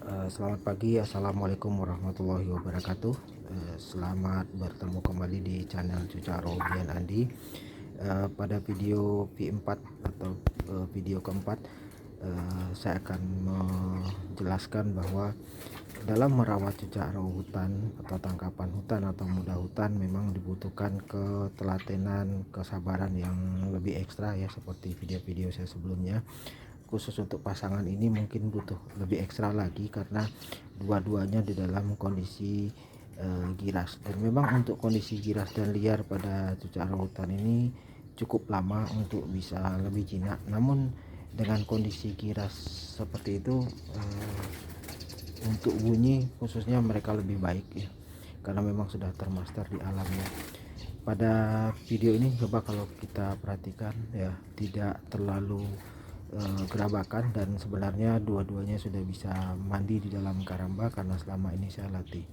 Selamat pagi, assalamualaikum warahmatullahi wabarakatuh. Selamat bertemu kembali di channel Cucaro Bian Andi. Pada video V4 atau video keempat, saya akan menjelaskan bahwa dalam merawat cucaro hutan atau tangkapan hutan atau muda hutan memang dibutuhkan ketelatenan, kesabaran yang lebih ekstra ya, seperti video-video saya sebelumnya. Khusus untuk pasangan ini mungkin butuh lebih ekstra lagi karena dua-duanya di dalam kondisi giras, dan memang untuk kondisi giras dan liar pada cucaro hutan ini cukup lama untuk bisa lebih jinak. Namun dengan kondisi giras seperti itu, untuk bunyi khususnya mereka lebih baik ya, karena memang sudah termaster di alamnya. Pada video ini coba kalau kita perhatikan ya, tidak terlalu gerabakan, dan sebenarnya dua-duanya sudah bisa mandi di dalam karamba karena selama ini saya latih.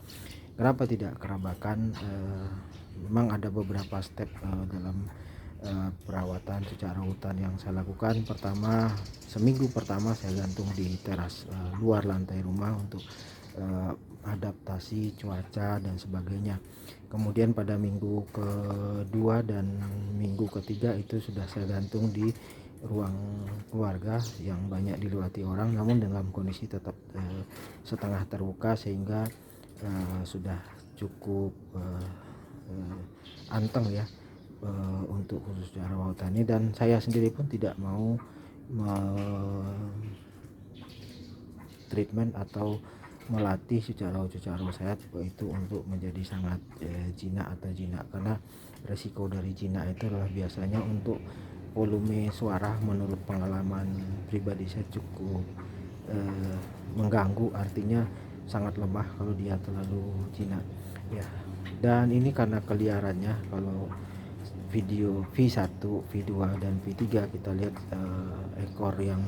Kenapa tidak kerabakan? Memang ada beberapa step dalam perawatan cucaro hutan yang saya lakukan. Pertama, seminggu pertama saya gantung di teras luar lantai rumah untuk adaptasi cuaca dan sebagainya. Kemudian pada minggu kedua dan minggu ketiga itu sudah saya gantung di ruang keluarga yang banyak dilewati orang, namun dalam kondisi tetap setengah terbuka, sehingga sudah cukup anteng ya untuk khusus cucaro hutan ini. Dan saya sendiri pun tidak mau treatment atau melatih cucaro saya itu untuk menjadi sangat jinak atau jinak, karena resiko dari jinak itu adalah biasanya untuk volume suara. Menurut pengalaman pribadi saya cukup mengganggu, artinya sangat lemah kalau dia terlalu jinak ya. Dan ini karena keliarannya, kalau video V1, V2 dan V3 kita lihat ekor yang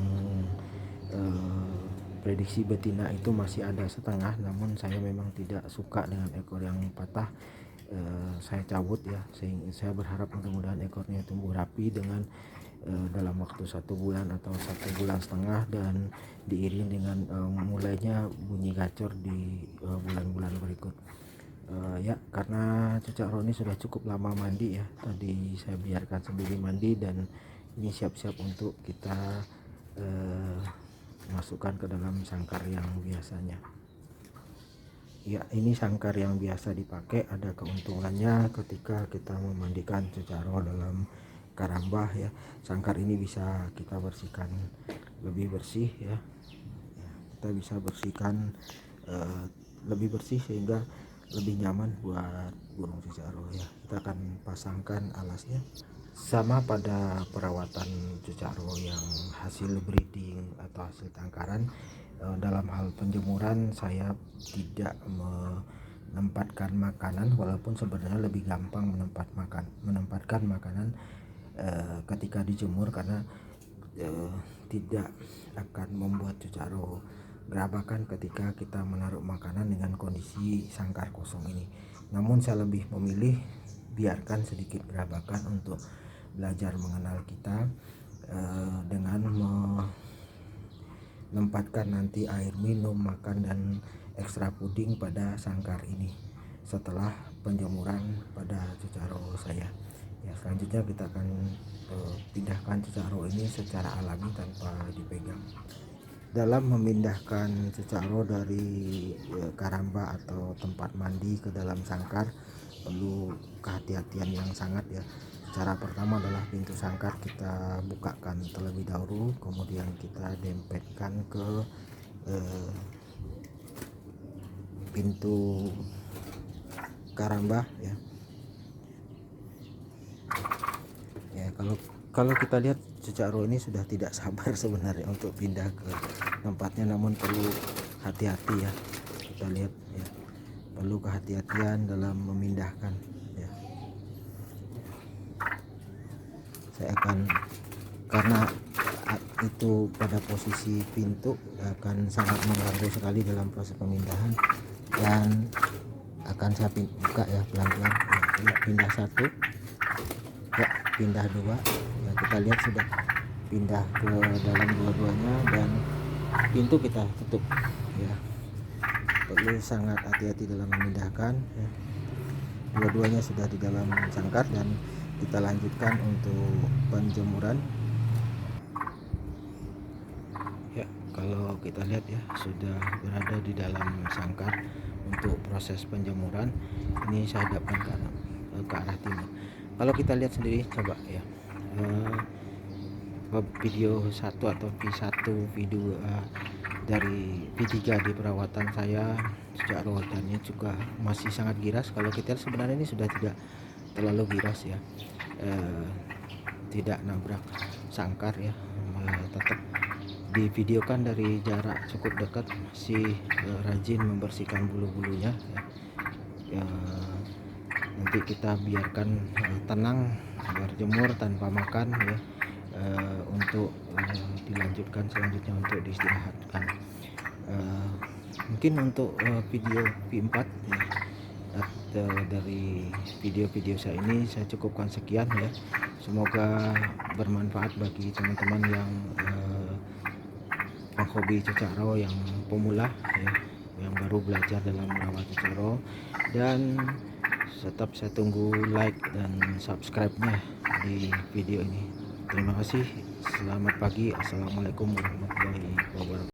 prediksi betina itu masih ada setengah, namun saya memang tidak suka dengan ekor yang patah. Saya cabut ya, sehingga saya berharap mudah-mudahan ekornya tumbuh rapi dengan dalam waktu 1 bulan atau 1,5 bulan, dan diiring dengan mulainya bunyi gacor di bulan-bulan berikut. Ya, karena cucaro ini sudah cukup lama mandi ya, tadi saya biarkan sendiri mandi, dan ini siap-siap untuk kita masukkan ke dalam sangkar yang biasanya. Ya, ini sangkar yang biasa dipakai. Ada keuntungannya ketika kita memandikan cucaro dalam karambah ya, sangkar ini bisa kita bersihkan lebih bersih ya. Kita bisa bersihkan lebih bersih sehingga lebih nyaman buat burung cucaro ya. Kita akan pasangkan alasnya. Sama pada perawatan cucaro yang hasil breeding atau hasil tangkaran, dalam hal penjemuran saya tidak menempatkan makanan, walaupun sebenarnya lebih gampang menempatkan makanan ketika dijemur, karena tidak akan membuat cucaro gerabakan ketika kita menaruh makanan dengan kondisi sangkar kosong ini. Namun saya lebih memilih biarkan sedikit gerabakan untuk belajar mengenal kita, dengan menempatkan nanti air minum, makan, dan ekstra puding pada sangkar ini setelah penjemuran pada cucaro saya ya. Selanjutnya kita akan pindahkan cucaro ini secara alami tanpa dipegang. Dalam memindahkan cucaro dari karamba atau tempat mandi ke dalam sangkar perlu kehati-hatian yang sangat ya. Cara pertama adalah pintu sangkar kita bukakan terlebih dahulu, kemudian kita dempetkan ke pintu karamba ya. Ya, kalau kita lihat cucaro ini sudah tidak sabar sebenarnya untuk pindah ke tempatnya, namun perlu hati-hati ya. Kita lihat ya, perlu kehati-hatian dalam memindahkan ya. Saya akan, karena itu pada posisi pintu akan sangat mengganggu sekali dalam proses pemindahan, dan akan saya buka ya pelan-pelan ya. Pindah 1 ya, pindah 2 ya, kita lihat sudah pindah ke dalam dua-duanya, dan pintu kita tutup ya. perlu sangat hati-hati dalam memindahkan ya. Dua-duanya sudah di dalam sangkar dan kita lanjutkan untuk penjemuran ya. Kalau kita lihat ya, sudah berada di dalam sangkar untuk proses penjemuran. Ini saya hadapkan ke arah timur. Kalau kita lihat sendiri, coba ya, video 1 atau V1 video dari V3 di perawatan saya sejak rawatannya juga masih sangat giras. Kalau kita sebenarnya ini sudah tidak terlalu giras ya, tidak nabrak sangkar ya, tetap divideokan dari jarak cukup dekat, masih rajin membersihkan bulu-bulunya ya. Nanti kita biarkan tenang berjemur tanpa makan ya, untuk dilanjutkan selanjutnya untuk diistirahatkan. Mungkin untuk video V4 ya, dari video-video saya ini saya cukupkan sekian ya. Semoga bermanfaat bagi teman-teman yang penghobi cecaro, yang pemula ya, yang baru belajar dalam merawat cecaro. Dan tetap saya tunggu like dan subscribe-nya di video ini. Terima kasih. Selamat pagi. Assalamualaikum warahmatullahi wabarakatuh.